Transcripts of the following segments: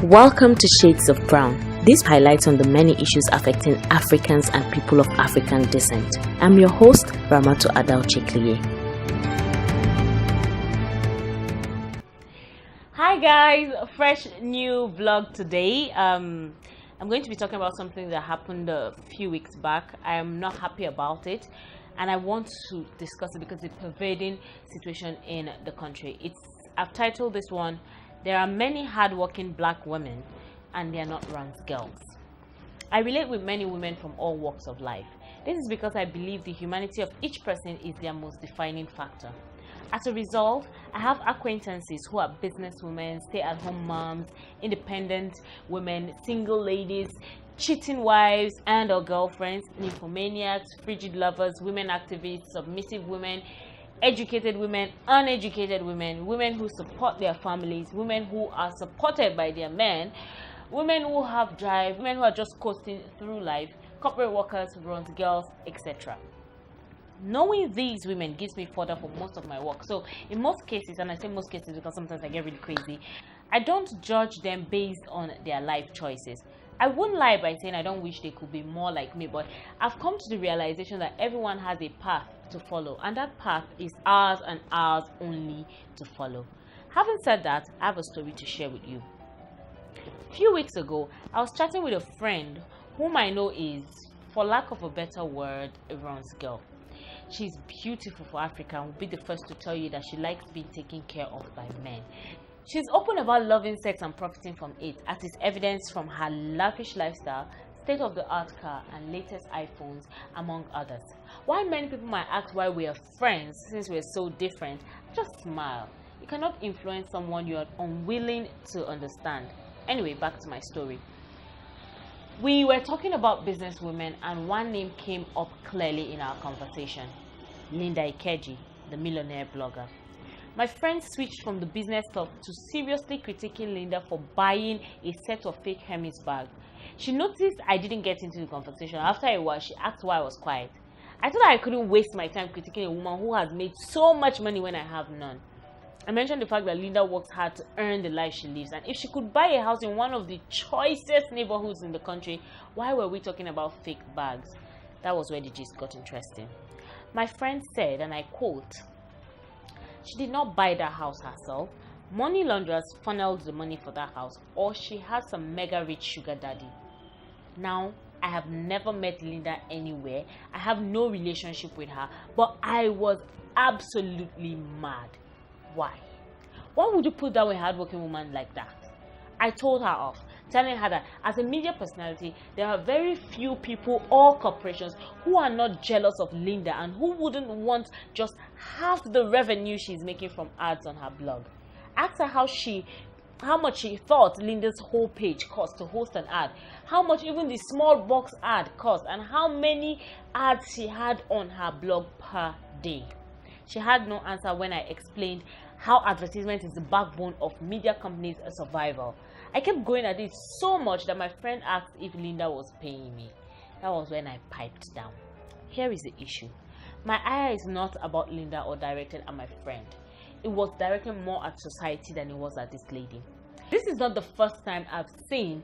Welcome to Shades of Brown. This highlights on the many issues affecting Africans and people of African descent. I'm your host, Ramato Adao Chekliye. Hi guys, fresh new vlog today. I'm going to be talking about something that happened a few weeks back. I am not happy about it, and I want to discuss it because it's a pervading situation in the country. I've titled this one, "There are many hardworking black women and they are not ranked girls." I relate with many women from all walks of life. This is because I believe the humanity of each person is their most defining factor. As a result, I have acquaintances who are businesswomen, stay-at-home moms, independent women, single ladies, cheating wives and or girlfriends, nymphomaniacs, frigid lovers, women activists, submissive women, educated women, uneducated women, women who support their families, women who are supported by their men, women who have drive, women who are just coasting through life, corporate workers, runs girls, etc. Knowing these women gives me fodder for most of my work. So in most cases, and I say most cases because sometimes I get really crazy, I don't judge them based on their life choices. I wouldn't lie by saying I don't wish they could be more like me, but I've come to the realization that everyone has a path to follow, and that path is ours and ours only to follow. Having said that, I have a story to share with you. A few weeks ago, I was chatting with a friend whom I know is, for lack of a better word, a runs girl. She's beautiful for Africa and will be the first to tell you that she likes being taken care of by men. She's open about loving sex and profiting from it, as is evidenced from her lavish lifestyle, state-of-the-art car, and latest iPhones, among others. While many people might ask why we are friends since we're so different, just smile. You cannot influence someone you are unwilling to understand. Anyway, back to my story. We were talking about businesswomen, and one name came up clearly in our conversation: Linda Ikeji, the millionaire blogger. My friend switched from the business talk to seriously critiquing Linda for buying a set of fake Hermes bags. She noticed I didn't get into the conversation. After a while, she asked why I was quiet. I thought I couldn't waste my time critiquing a woman who has made so much money when I have none. I mentioned the fact that Linda works hard to earn the life she lives, and if she could buy a house in one of the choicest neighborhoods in the country, why were we talking about fake bags? That was where the gist got interesting. My friend said, and I quote, "She did not buy that house herself. Money launderers funneled the money for that house, or she has some mega rich sugar daddy." Now, I have never met Linda anywhere. I have no relationship with her, but I was absolutely mad. Why? Why would you put down a hardworking woman like that? I told her off, telling her that as a media personality, there are very few people or corporations who are not jealous of Linda and who wouldn't want just half the revenue she's making from ads on her blog. Asked her how much she thought Linda's whole page cost to host an ad, how much even the small box ad cost, and how many ads she had on her blog per day. She had no answer when I explained how advertisement is the backbone of media companies' survival. I kept going at it so much that my friend asked if Linda was paying me. That was when I piped down. Here is the issue. My ire is not about Linda or directed at my friend. It was directed more at society than it was at this lady. This is not the first time I've seen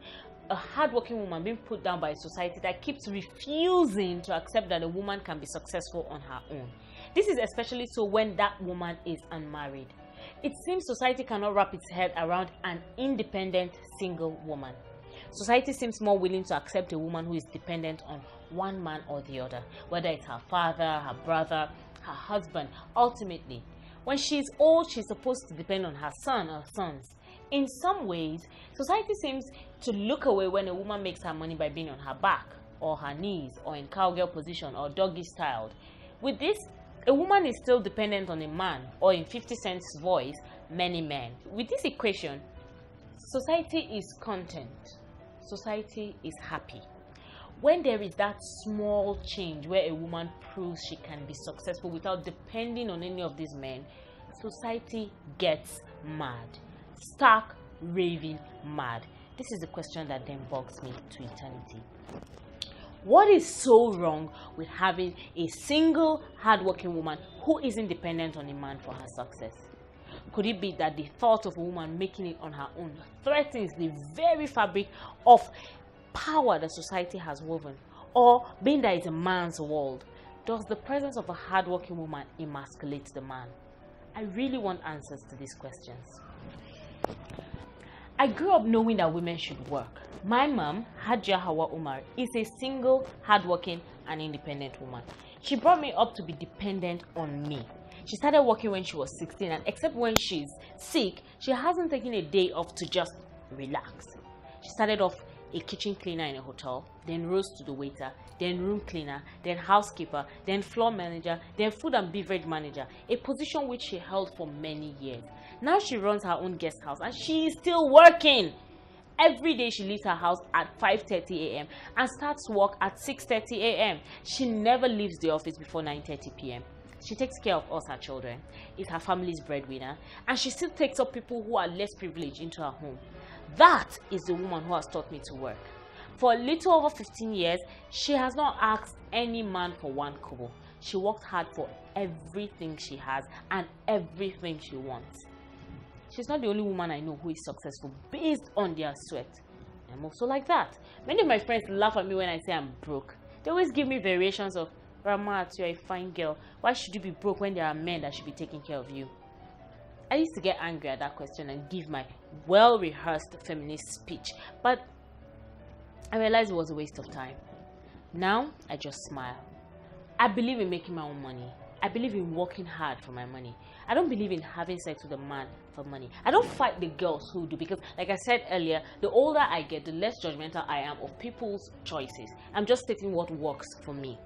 a hardworking woman being put down by a society that keeps refusing to accept that a woman can be successful on her own. This is especially so when that woman is unmarried. It seems society cannot wrap its head around an independent single woman. Society seems more willing to accept a woman who is dependent on one man or the other, whether it's her father, her brother, her husband. Ultimately, when she's old, she's supposed to depend on her son or sons. In some ways, society seems to look away when a woman makes her money by being on her back, or her knees, or in cowgirl position, or doggy styled. With this, a woman is still dependent on a man, or in 50 Cent's voice, many men. With this equation, society is content. Society is happy. When there is that small change where a woman proves she can be successful without depending on any of these men, society gets mad. Stark, raving mad. This is the question that then bugs me to eternity. What is so wrong with having a single hardworking woman who isn't dependent on a man for her success? Could it be that the thought of a woman making it on her own threatens the very fabric of power that society has woven? Or, being that it's a man's world, does the presence of a hardworking woman emasculate the man? I really want answers to these questions. I grew up knowing that women should work. My mom, Hajia Hawa Umar, is a single, hardworking, and independent woman. She brought me up to be dependent on me. She started working when she was 16, and except when she's sick, she hasn't taken a day off to just relax. She started off a kitchen cleaner in a hotel, then rose to the waiter, then room cleaner, then housekeeper, then floor manager, then food and beverage manager, a position which she held for many years. Now she runs her own guest house and she is still working. Every day she leaves her house at 5:30 a.m. and starts work at 6:30 a.m. She never leaves the office before 9:30 p.m. She takes care of us, her children, is her family's breadwinner, and she still takes up people who are less privileged into her home. That is the woman who has taught me to work. For a little over 15 years, she has not asked any man for one kobo. She worked hard for everything she has and everything she wants. She's not the only woman I know who is successful based on their sweat. I'm also like that. Many of my friends laugh at me when I say I'm broke. They always give me variations of, Ramat, you're a fine girl. Why should you be broke when there are men that should be taking care of you? I used to get angry at that question and give my well-rehearsed feminist speech, but I realized it was a waste of time. Now, I just smile. I believe in making my own money. I believe in working hard for my money. I don't believe in having sex with a man for money. I don't fight the girls who do, because like I said earlier, the older I get, the less judgmental I am of people's choices. I'm just stating what works for me.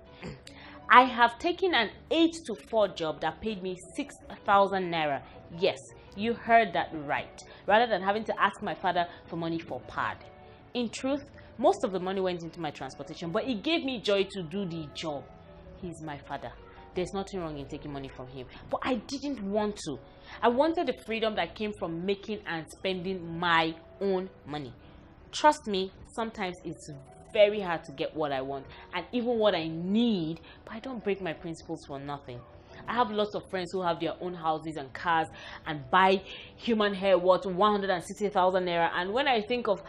I have taken an 8 to 4 job that paid me 6,000 naira. Yes, you heard that right. Rather than having to ask my father for money for pad. In truth, most of the money went into my transportation, but it gave me joy to do the job. He's my father. There's nothing wrong in taking money from him, but I didn't want to. I wanted the freedom that came from making and spending my own money. Trust me, sometimes it's very hard to get what I want and even what I need, but I don't break my principles for nothing. I have lots of friends who have their own houses and cars and buy human hair worth 160,000 naira, and when I think of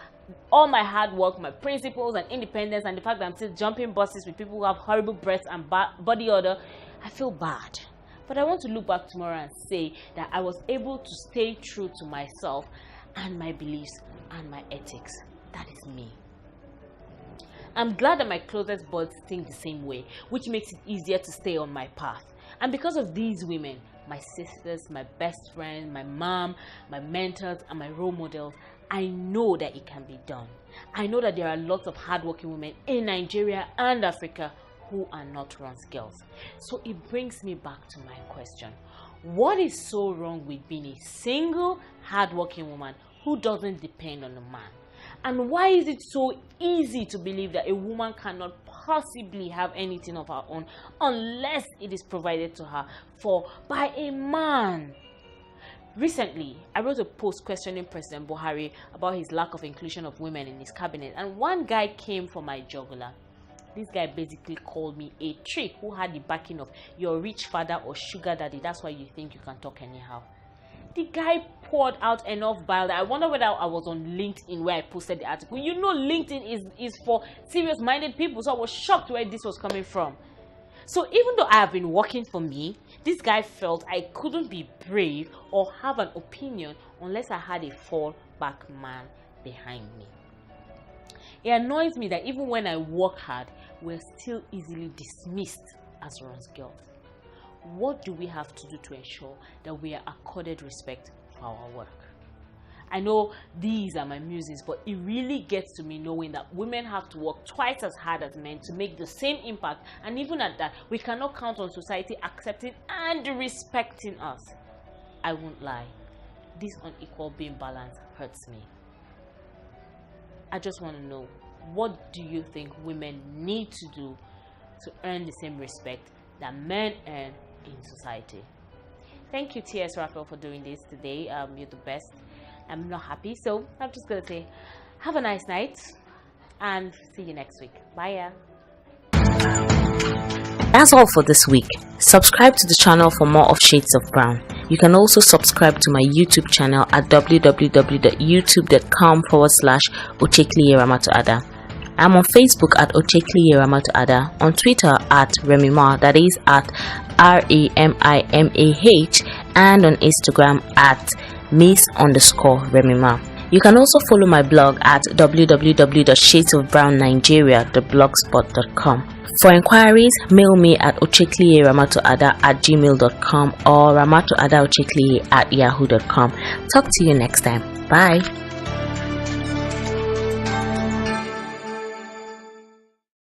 all my hard work, my principles and independence, and the fact that I'm still jumping buses with people who have horrible breasts and body odor, I feel bad. But I want to look back tomorrow and say that I was able to stay true to myself and my beliefs and my ethics. That is me. I'm glad that my closest buds think the same way, which makes it easier to stay on my path. And because of these women, my sisters, my best friend, my mom, my mentors, and my role models, I know that it can be done. I know that there are lots of hardworking women in Nigeria and Africa who are not runs girls. So it brings me back to my question. What is so wrong with being a single, hardworking woman who doesn't depend on a man? And why is it so easy to believe that a woman cannot possibly have anything of her own unless it is provided to her by a man? Recently, I wrote a post questioning President Buhari about his lack of inclusion of women in his cabinet, and one guy came for my jugular. This guy basically called me a trick who had the backing of your rich father or sugar daddy. That's why you think you can talk anyhow. The guy poured out enough bile that I wonder whether I was on LinkedIn where I posted the article. You know, LinkedIn is for serious-minded people, so I was shocked where this was coming from. So even though I have been working for me, this guy felt I couldn't be brave or have an opinion unless I had a fallback man behind me. It annoys me that even when I work hard, we're still easily dismissed as runs girls. What do we have to do to ensure that we are accorded respect for our work? I know these are my muses, but it really gets to me knowing that women have to work twice as hard as men to make the same impact, and even at that, we cannot count on society accepting and respecting us. I won't lie, this unequal being balance hurts me. I just want to know, what do you think women need to do to earn the same respect that men earn in society? Thank you, T.S. Raphael, for doing this today. You're the best. I'm not happy, so I'm just gonna say have a nice night and see you next week. Bye. Yeah. That's all for this week. Subscribe to the channel for more of Shades of Brown. You can also subscribe to my YouTube channel at www.youtube.com/Ochekliye Ramatoada. I'm on Facebook at Ochekliye Ramatoada, on Twitter at Remimah, that is at RAMIMAH, and on Instagram at Miss_Remimah. You can also follow my blog at www.shadesofbrownnigeria.blogspot.com. For inquiries, mail me at ochekliyeramatoada@gmail.com or ramatoadaochekliye@yahoo.com. Talk to you next time. Bye.